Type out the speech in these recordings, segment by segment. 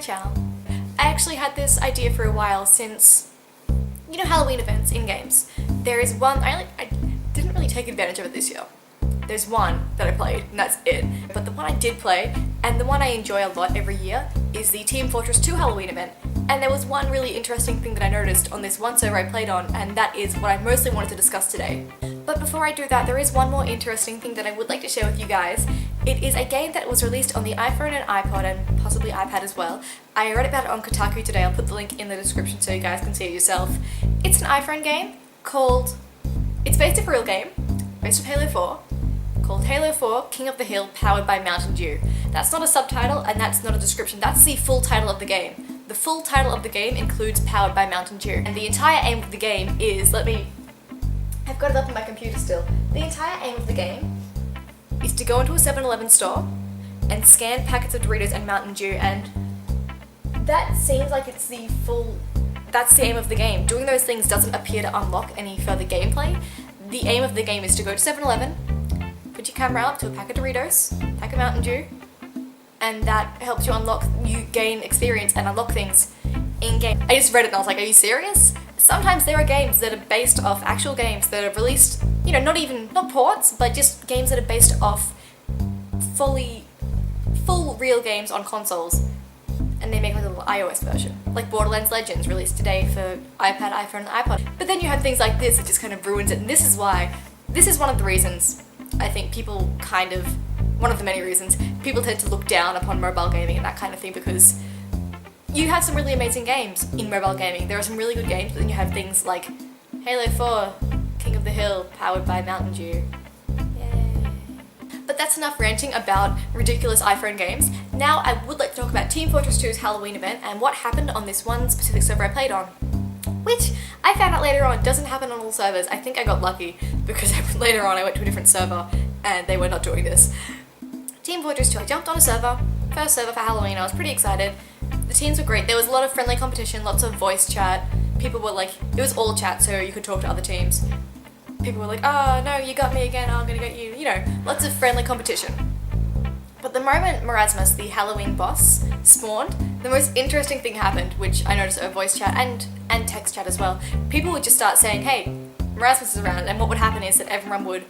channel. I actually had this idea for a while since, you know, Halloween events in games. There is one, I didn't really take advantage of it this year. There's one that I played, and that's it. But the one I did play, and the one I enjoy a lot every year, is the Team Fortress 2 Halloween event. And there was one really interesting thing that I noticed on this one server I played on, and that is what I mostly wanted to discuss today. But before I do that, there is one more interesting thing that I would like to share with you guys. It is a game that was released on the iPhone and iPod, and possibly iPad as well. I read about it on Kotaku today. I'll put the link in the description so you guys can see it yourself. It's an iPhone game called... It's based off a real game, based off Halo 4, called Halo 4 King of the Hill Powered by Mountain Dew. That's not a subtitle and that's not a description, that's the full title of the game. The full title of the game includes Powered by Mountain Dew, and the entire aim of the game is, I've got it up on my computer still. The entire aim of the game is to go into a 7-Eleven store and scan packets of Doritos and Mountain Dew, and that seems like it's that's the aim of the game. Doing those things doesn't appear to unlock any further gameplay. The aim of the game is to go to 7-Eleven, put your camera up to a pack of Doritos, pack of Mountain Dew, and that helps you gain experience and unlock things in-game. I just read it and I was like, are you serious? Sometimes there are games that are based off actual games that are released, you know, not ports, but just games that are based off full real games on consoles, and they make like a little iOS version. Like Borderlands Legends released today for iPad, iPhone, and iPod. But then you have things like this that just kind of ruins it, and this is one of the reasons I think one of the many reasons people tend to look down upon mobile gaming and that kind of thing, because you have some really amazing games in mobile gaming. There are some really good games, but then you have things like Halo 4, King of the Hill, Powered by Mountain Dew. Yay. But that's enough ranting about ridiculous iPhone games. Now I would like to talk about Team Fortress 2's Halloween event and what happened on this one specific server I played on. Which I found out later on doesn't happen on all servers. I think I got lucky because later on I went to a different server and they were not doing this. Team Fortress 2, I jumped on a server, first server for Halloween, I was pretty excited. The teams were great, there was a lot of friendly competition, lots of voice chat, people were like, it was all chat so you could talk to other teams. People were like, oh no, you got me again, I'm gonna get you, lots of friendly competition. But the moment Marasmus, the Halloween boss, spawned, the most interesting thing happened, which I noticed over voice chat and text chat as well. People would just start saying, hey, Marasmus is around, and what would happen is that everyone would,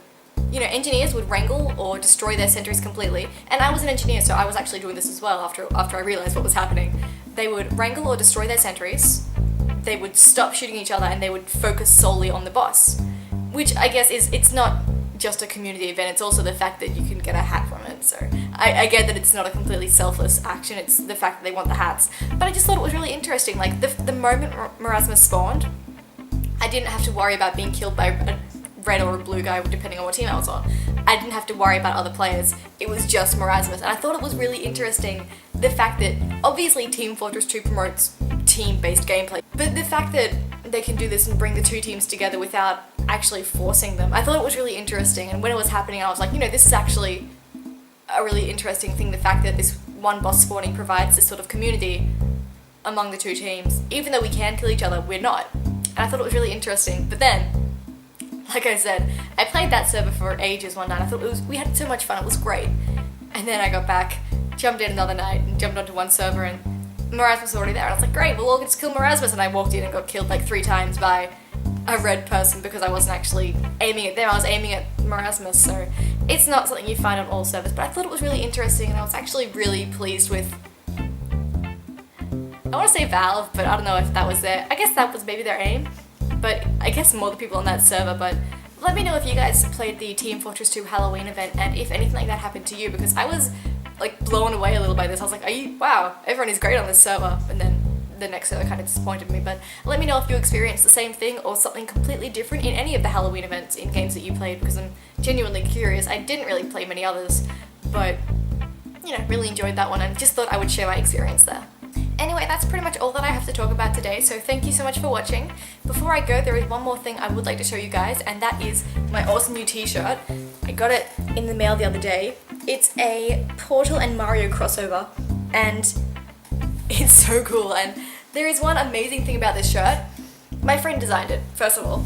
engineers would wrangle or destroy their sentries completely, and I was an engineer, so I was actually doing this as well after I realised what was happening. They would wrangle or destroy their sentries, they would stop shooting each other, and they would focus solely on the boss. Which I guess it's not just a community event, it's also the fact that you can get a hat from it, so I get that it's not a completely selfless action, it's the fact that they want the hats. But I just thought it was really interesting, like the moment Marasmus spawned, I didn't have to worry about being killed by a red or a blue guy, depending on what team I was on. I didn't have to worry about other players, it was just Marasmus, and I thought it was really interesting the fact that, obviously Team Fortress 2 promotes team-based gameplay, but the fact that they can do this and bring the two teams together without actually forcing them, I thought it was really interesting, and when it was happening I was like, this is actually a really interesting thing, the fact that this one boss spawning provides this sort of community among the two teams. Even though we can kill each other, we're not. And I thought it was really interesting, but then, like I said, I played that server for ages one night. I thought we had so much fun, it was great. And then I got back, jumped in another night, and jumped onto one server, and Marasmus was already there. And I was like, great, we'll all get to kill Marasmus. And I walked in and got killed like 3 times by a red person because I wasn't actually aiming at them, I was aiming at Marasmus. So it's not something you find on all servers, but I thought it was really interesting, and I was actually really pleased with, I want to say Valve, but I don't know if that was I guess that was maybe their aim. But I guess more the people on that server, but let me know if you guys played the Team Fortress 2 Halloween event and if anything like that happened to you, because I was like blown away a little by this. I was like, wow, everyone is great on this server, and then the next server kind of disappointed me. But let me know if you experienced the same thing or something completely different in any of the Halloween events in games that you played, because I'm genuinely curious. I didn't really play many others, but really enjoyed that one and just thought I would share my experience there. Anyway, that's pretty much all that I have to talk about today, so thank you so much for watching. Before I go, there is one more thing I would like to show you guys, and that is my awesome new t-shirt. I got it in the mail the other day. It's a Portal and Mario crossover, and it's so cool, and there is one amazing thing about this shirt. My friend designed it, first of all.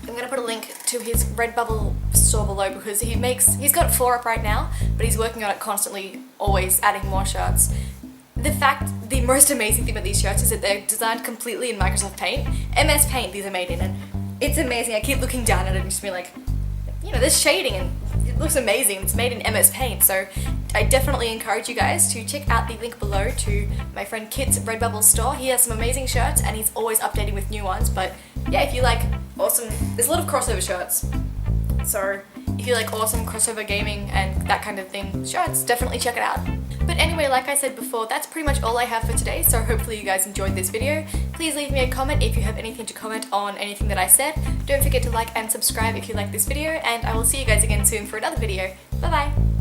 I'm going to put a link to his Redbubble store below because he's got 4 up right now, but he's working on it constantly, always adding more shirts. the most amazing thing about these shirts is that they're designed completely in Microsoft Paint. MS Paint these are made in, and it's amazing. I keep looking down at it and just being like, you know, there's shading and it looks amazing. It's made in MS Paint, so I definitely encourage you guys to check out the link below to my friend Kit's Redbubble store. He has some amazing shirts and he's always updating with new ones, but yeah, if you like awesome, there's a lot of crossover shirts, so if you like awesome crossover gaming and that kind of thing shirts, definitely check it out. But anyway, like I said before, that's pretty much all I have for today, so hopefully you guys enjoyed this video. Please leave me a comment if you have anything to comment on anything that I said. Don't forget to like and subscribe if you like this video, and I will see you guys again soon for another video. Bye bye!